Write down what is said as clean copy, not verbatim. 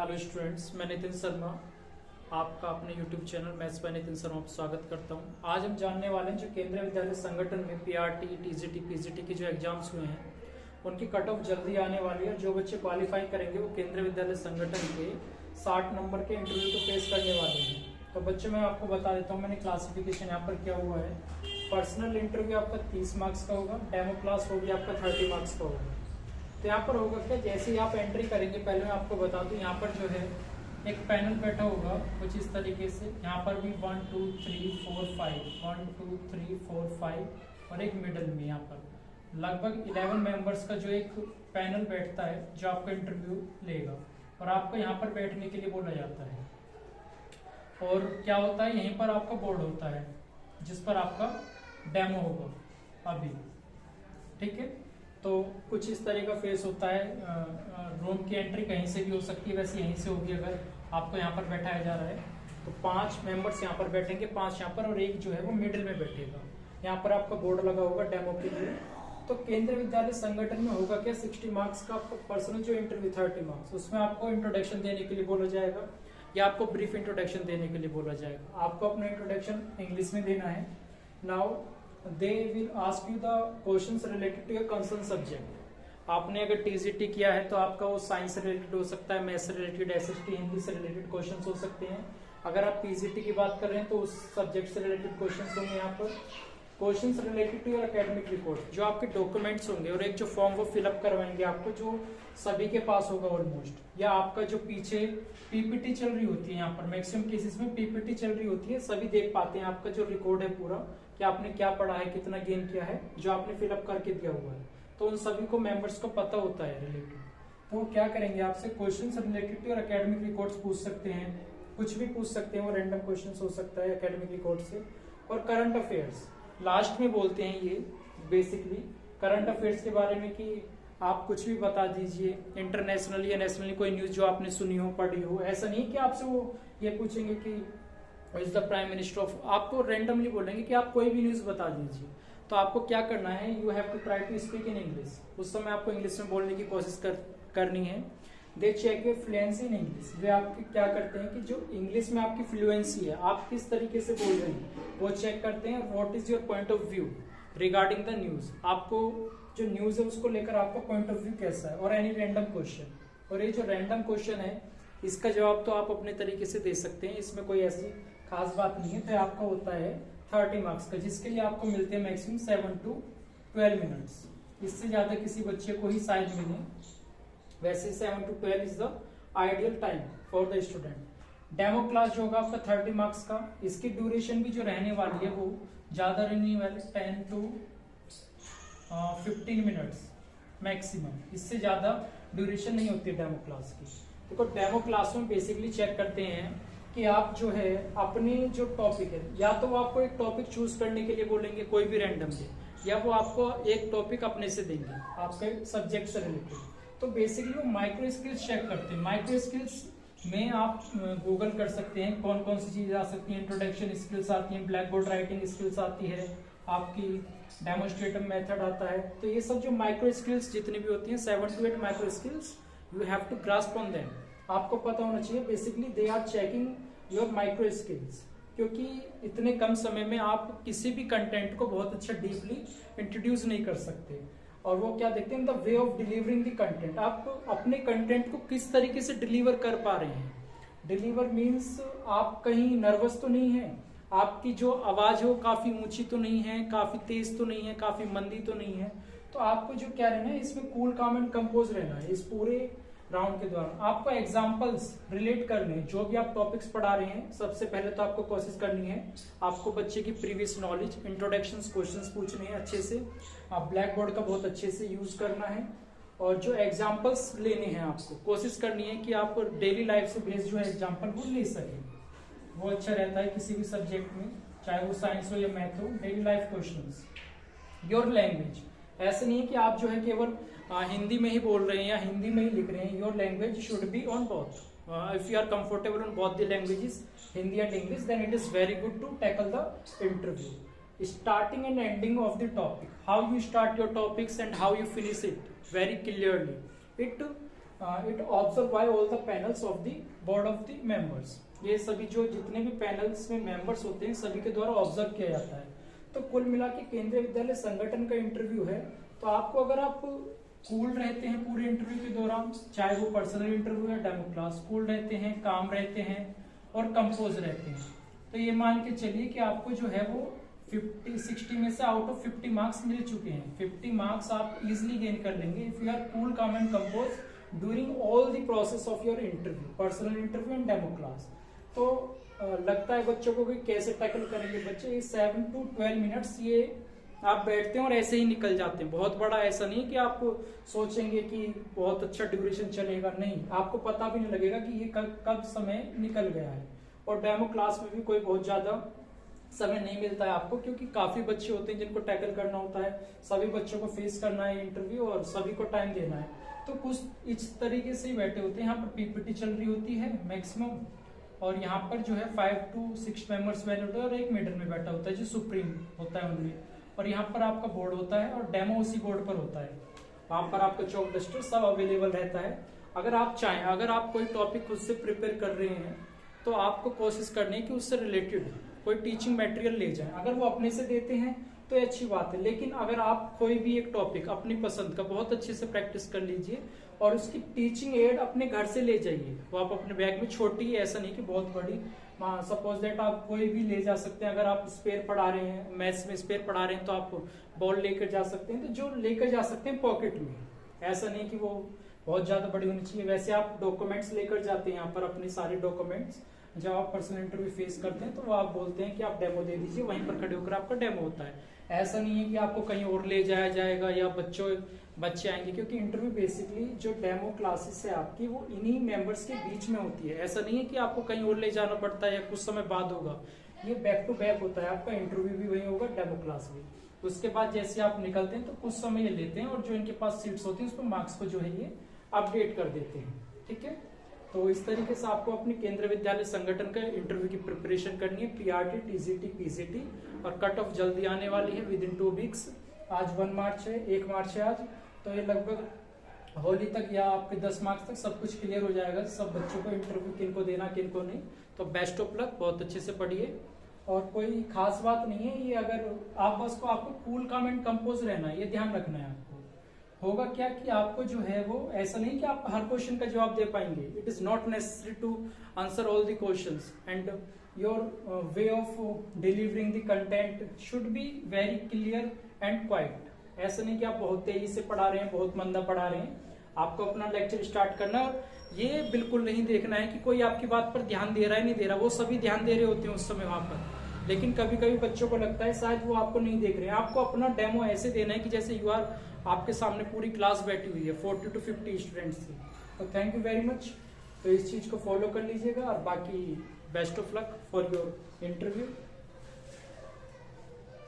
Hello students, मैं नितिन शर्मा आपका अपने YouTube channel maths by Nitin Sharma पर स्वागत करता हूं। आज हम जानने वाले हैं जो केंद्रीय विद्यालय संगठन में पीआरटी, टीजीटी, पीजीटी के जो एग्जाम्स हुए हैं उनकी कट ऑफ जल्दी आने वाली है। जो बच्चे क्वालिफाई करेंगे वो केंद्रीय विद्यालय संगठन के 60 नंबर के इंटरव्यू को फेस करने वाले हैं। तो बच्चों मैं आपको बता देता हूँ, मैंने क्लासिफिकेशन यहाँ पर क्या हुआ है। पर्सनल इंटरव्यू आपका 30 मार्क्स का होगा, डेमो क्लास होगी आपका 30 मार्क्स का होगा। तो यहाँ पर होगा क्या, जैसे ही आप एंट्री करेंगे, पहले मैं आपको बता दूं, यहाँ पर जो है एक पैनल बैठा होगा कुछ इस तरीके से। यहाँ पर भी 1 2 3 4 5 1 2 3 4 5 और एक मिडल में यहाँ पर लगभग 11 मेंबर्स का जो एक पैनल बैठता है जो आपका इंटरव्यू लेगा और आपको यहाँ पर बैठने के लिए बोला जाता है। और क्या होता है, यहीं पर आपका बोर्ड होता है जिस पर आपका डेमो होगा अभी, ठीक है। तो कुछ इस तरह का फेस होता है। रूम की एंट्री कहीं से भी हो सकती है, वैसे यहीं से होगी अगर आपको यहाँ पर बैठाया जा रहा है। तो 5 मेंबर्स यहाँ पर बैठेंगे, 5 यहाँ पर और एक जो है वो मिडिल में बैठेगा। यहाँ पर आपका बोर्ड लगा होगा डेमो के लिए। तो केंद्रीय विद्यालय संगठन में होगा क्या, 60 मार्क्स का आपको पर्सनल जो इंटरव्यू 30 मार्क्स, उसमें आपको इंट्रोडक्शन देने के लिए बोला जाएगा या आपको ब्रीफ इंट्रोडक्शन देने के लिए बोला जाएगा। आपको अपना इंट्रोडक्शन इंग्लिश में देना है। Now they will ask you the questions related to your concern subject। आपने अगर टीजीटी किया है तो आपका वो साइंस से रिलेटेड हो सकता है, मैथ्स से रिलेटेड, एसएसटी हिंदी से रिलेटेड क्वेश्चंस हो सकते हैं। अगर आप पीजीटी की बात कर रहे हैं तो उस सब्जेक्ट से रिलेटेड क्वेश्चंस होंगे। यहाँ पर questions related to your academic report, जो आपके डॉक्यूमेंट्स होंगे और एक जो फॉर्म वो फिलअप करवाएंगे आपको, जो सभी के पास होगा ऑलमोस्ट, या आपका जो पीछे पीपीटी चल रही होती है, यहाँ पर मैक्सिमम केसेस में पीपीटी चल रही होती है, सभी देख पाते हैं आपका जो रिकॉर्ड है पूरा, कि आपने क्या पढ़ा है, कितना गेन किया है, जो आपने फिलअप करके दिया हुआ है। तो उन सभी को मेंबर्स को पता होता है रिलेटेड। तो वो क्या करेंगे, आपसे questions related to your academic records पूछ सकते हैं, कुछ भी पूछ सकते हैं, वो रैंडम क्वेश्चंस हो सकता है एकेडमिक रिकॉर्ड से। और करंट अफेयर्स लास्ट में बोलते हैं ये बेसिकली करंट अफेयर्स के बारे में, कि आप कुछ भी बता दीजिए इंटरनेशनली या नेशनली कोई न्यूज जो आपने सुनी हो, पढ़ी हो। ऐसा नहीं कि आपसे वो ये पूछेंगे कि is the prime minister of, आपको रैंडमली बोलेंगे कि आप कोई भी न्यूज बता दीजिए। तो आपको क्या करना है, you have to try to speak in English. उस समय आपको इंग्लिश में बोलने की कोशिश करनी है। They check your fluency in English. वे आपके क्या करते हैं कि जो इंग्लिश में आपकी फ्लुएंसी है, आप किस तरीके से बोल रहे हैं, वो चेक करते हैं। What is your point of view regarding the news, आपको जो न्यूज है उसको लेकर आपका पॉइंट ऑफ व्यू कैसा है। और एनी रैंडम क्वेश्चन, और ये जो रैंडम क्वेश्चन है इसका जवाब तो आप अपने तरीके से दे सकते हैं, इसमें कोई ऐसी खास बात नहीं है। तो आपका होता है 30 मार्क्स का, जिसके लिए आपको मिलते हैं मैक्सिमम 7 to 12 मिनट्स। इससे ज्यादा किसी बच्चे को ही शायद मिले। वैसे 7 to 12 is the ideal time for the student. Demo class जो होगा आपका 30 मार्क्स का, इसकी ड्यूरेशन भी जो रहने वाली है वो ज्यादा रहने वाली, 10 to 15 मिनट्स मैक्सिमम। इससे ज्यादा ड्यूरेशन नहीं होती डेमो क्लास की। देखो डेमो क्लास में बेसिकली चेक करते हैं कि आप जो है अपनी जो टॉपिक है, या तो वो आपको एक टॉपिक चूज करने के लिए बोलेंगे कोई भी रैंडमली, या वो आपको एक टॉपिक अपने से देंगे आपके सब्जेक्ट से रिलेटेड। तो बेसिकली वो माइक्रो स्किल्स चेक करते हैं। माइक्रो स्किल्स में आप गूगल कर सकते हैं कौन कौन सी चीजें आ सकती हैं। इंट्रोडक्शन स्किल्स आती हैं, ब्लैक बोर्ड राइटिंग स्किल्स आती है, आपकी डेमोन्स्ट्रेटिव मेथड आता है। तो ये सब जो माइक्रो स्किल्स जितनी भी होती हैं, 7 to 8 micro skills, you have to grasp on them. आपको पता होना चाहिए। Basically they are checking your micro skills, क्योंकि इतने कम समय में आप किसी भी कंटेंट को बहुत अच्छा डीपली इंट्रोड्यूस नहीं कर सकते। और वो क्या देखते हैं, the way of delivering the content, आप अपने कंटेंट को किस तरीके से डिलीवर कर पा रहे हैं। डिलीवर मीन्स आप कहीं नर्वस तो नहीं है, आपकी जो आवाज है वो काफी ऊंची तो नहीं है, काफी तेज तो नहीं है, काफी मंदी तो नहीं है। तो आपको जो क्या रहना है, इसमें कूल काम एंड कंपोज रहना है। इस पूरे राउंड के दौरान आपको एग्जांपल्स रिलेट करने हैं, जो भी आप टॉपिक्स पढ़ा रहे हैं। सबसे पहले तो आपको कोशिश करनी है, आपको बच्चे की प्रीवियस नॉलेज, इंट्रोडक्शंस क्वेश्चंस पूछने हैं अच्छे से। आप ब्लैक बोर्ड का बहुत अच्छे से यूज करना है, और जो एग्जांपल्स लेने हैं आपको कोशिश करनी है कि आप डेली लाइफ से बेस्ड जो है एग्जाम्पल वो ले सकें। वो अच्छा रहता है किसी भी सब्जेक्ट में, चाहे वो साइंस हो या मैथ हो। Daily life questions. Your language, ऐसे नहीं है कि आप जो है केवल हिंदी में ही बोल रहे हैं या हिंदी में ही लिख रहे हैं। Your language should be on both. If you are comfortable on both the languages, Hindi and English, then it is very good to tackle the interview. Starting and ending of the topic, how you start your topics and how you finish it very clearly. It it observe by all the panels of the board of the members. ये सभी जो जितने भी panels में members होते हैं सभी के द्वारा ऑब्जर्व किया जाता है। तो कुल मिला के केंद्रीय विद्यालय संगठन का इंटरव्यू है। तो आपको अगर आप कूल रहते हैं पूरे इंटरव्यू के दौरान, चाहे वो पर्सनल इंटरव्यू या डेमो क्लास, कूल रहते हैं, काम रहते हैं और कंपोज रहते हैं, तो ये मान के चलिए कि आपको जो है वो 60 में से आउट ऑफ 50 मार्क्स मिल चुके हैं। 50 मार्क्स आप इजिली गेन कर लेंगे इफ यू आर कूल, काम and compose during all the process of your interview, personal interview and demo class. तो लगता है बच्चों को कि कैसे टैकल करेंगे बच्चे, ये 7 to 12 मिनट्स ये आप बैठते हैं और ऐसे ही निकल जाते हैं। बहुत बड़ा ऐसा नहीं कि आप सोचेंगे कि बहुत अच्छा ड्यूरेशन चलेगा, नहीं, आपको पता भी नहीं लगेगा कि ये कब समय निकल गया है। और डेमो क्लास में भी कोई बहुत ज्यादा समय नहीं मिलता है आपको, क्योंकि काफी बच्चे होते हैं जिनको टैकल करना होता है, सभी बच्चों को फेस करना है इंटरव्यू और सभी को टाइम देना है। तो कुछ इस तरीके से ही बैठे होते हैं। यहाँ पर पीपीटी चल रही होती है मैक्सिमम, और यहाँ पर जो है 5 to 6 मेंबर्स बैठे होते हैं और एक मिडल में बैठा होता है जो सुप्रीम होता है उनमें, और यहाँ पर आपका बोर्ड होता है और डेमो उसी बोर्ड पर होता है। वहां पर आपका चौक डस्टर सब अवेलेबल रहता है। अगर आप चाहें, अगर आप कोई टॉपिक खुद से प्रिपेयर कर रहे हैं तो आपको कोशिश करनी है कि उससे रिलेटेड कोई टीचिंग मटेरियल ले जाएं। अगर वो अपने से देते हैं तो अच्छी बात है, लेकिन अगर आप कोई भी एक टॉपिक अपनी पसंद का बहुत अच्छे से प्रैक्टिस कर लीजिए और उसकी टीचिंग एड अपने घर से ले जाइए। वो आप अपने बैग में, छोटी है ऐसा नहीं कि बहुत बड़ी, सपोज दैट आप कोई भी ले जा सकते हैं। अगर आप स्पेयर पढ़ा रहे हैं, मैथ्स में स्पेयर पढ़ा रहे हैं, तो आप बॉल लेकर जा सकते हैं। तो जो लेकर जा सकते हैं पॉकेट में, ऐसा नहीं कि वो बहुत ज्यादा बड़ी होनी चाहिए। वैसे आप डॉक्यूमेंट्स लेकर जाते हैं यहाँ पर, अपने सारे डॉक्यूमेंट्स, जब आप पर्सनल इंटरव्यू फेस करते हैं तो वो आप बोलते हैं कि आप डेमो दे दीजिए, वहीं पर खड़े होकर आपका डेमो होता है। ऐसा नहीं है कि आपको कहीं और ले जाया जाएगा या बच्चे आएंगे, क्योंकि इंटरव्यू बेसिकली जो डेमो क्लासेस है आपकी वो इन्हीं मेंबर्स के बीच में होती है। ऐसा नहीं है कि आपको कहीं और ले जाना पड़ता है या कुछ समय बाद होगा, ये बैक टू बैक होता है आपका। इंटरव्यू भी वही होगा, डेमो क्लास भी। उसके बाद जैसे आप निकलते हैं तो कुछ समय ये लेते हैं और जो इनके पास सीट्स होती है उस पर मार्क्स को जो है ये अपडेट कर देते हैं। ठीक है, तो इस तरीके से आपको अपने केंद्रीय विद्यालय संगठन का इंटरव्यू की प्रिपरेशन करनी है। पीआरटी, टीजीटी, पीजीटी, और कट ऑफ जल्दी आने वाली है विद इन 2 वीक्स। आज 1 मार्च है, 1 मार्च है आज, तो ये लगभग होली तक या आपके 10 मार्च तक सब कुछ क्लियर हो जाएगा, सब बच्चों को इंटरव्यू किनको देना किनको नहीं। तो बेस्ट ऑफ लक, बहुत अच्छे से पढ़िए। और कोई खास बात नहीं है ये, अगर आप बस को आपको कूल, काम एंड कंपोज रहना है, ये ध्यान रखना है आपको। होगा क्या कि आपको जो है वो ऐसा नहीं कि आप हर क्वेश्चन का जवाब दे पाएंगे। It is not necessary to answer all the questions, and your way of delivering the content should be very clear and quite. ऐसा नहीं कि आप बहुत तेजी से पढ़ा रहे हैं, बहुत मंदा पढ़ा रहे हैं। आपको अपना लेक्चर स्टार्ट करना है और ये बिल्कुल नहीं देखना है कि कोई आपकी बात पर ध्यान दे रहा है नहीं दे रहा। वो सभी ध्यान दे रहे होते हैं उस समय वहां पर, लेकिन कभी कभी बच्चों को लगता है शायद वो आपको नहीं देख रहे हैं। आपको अपना डेमो ऐसे देना है कि जैसे यू आर, आपके सामने पूरी क्लास बैठी हुई है 40 to 50 स्टूडेंट्स की। तो थैंक यू वेरी मच। तो इस चीज को फॉलो कर लीजिएगा और बाकी best of luck for your interview.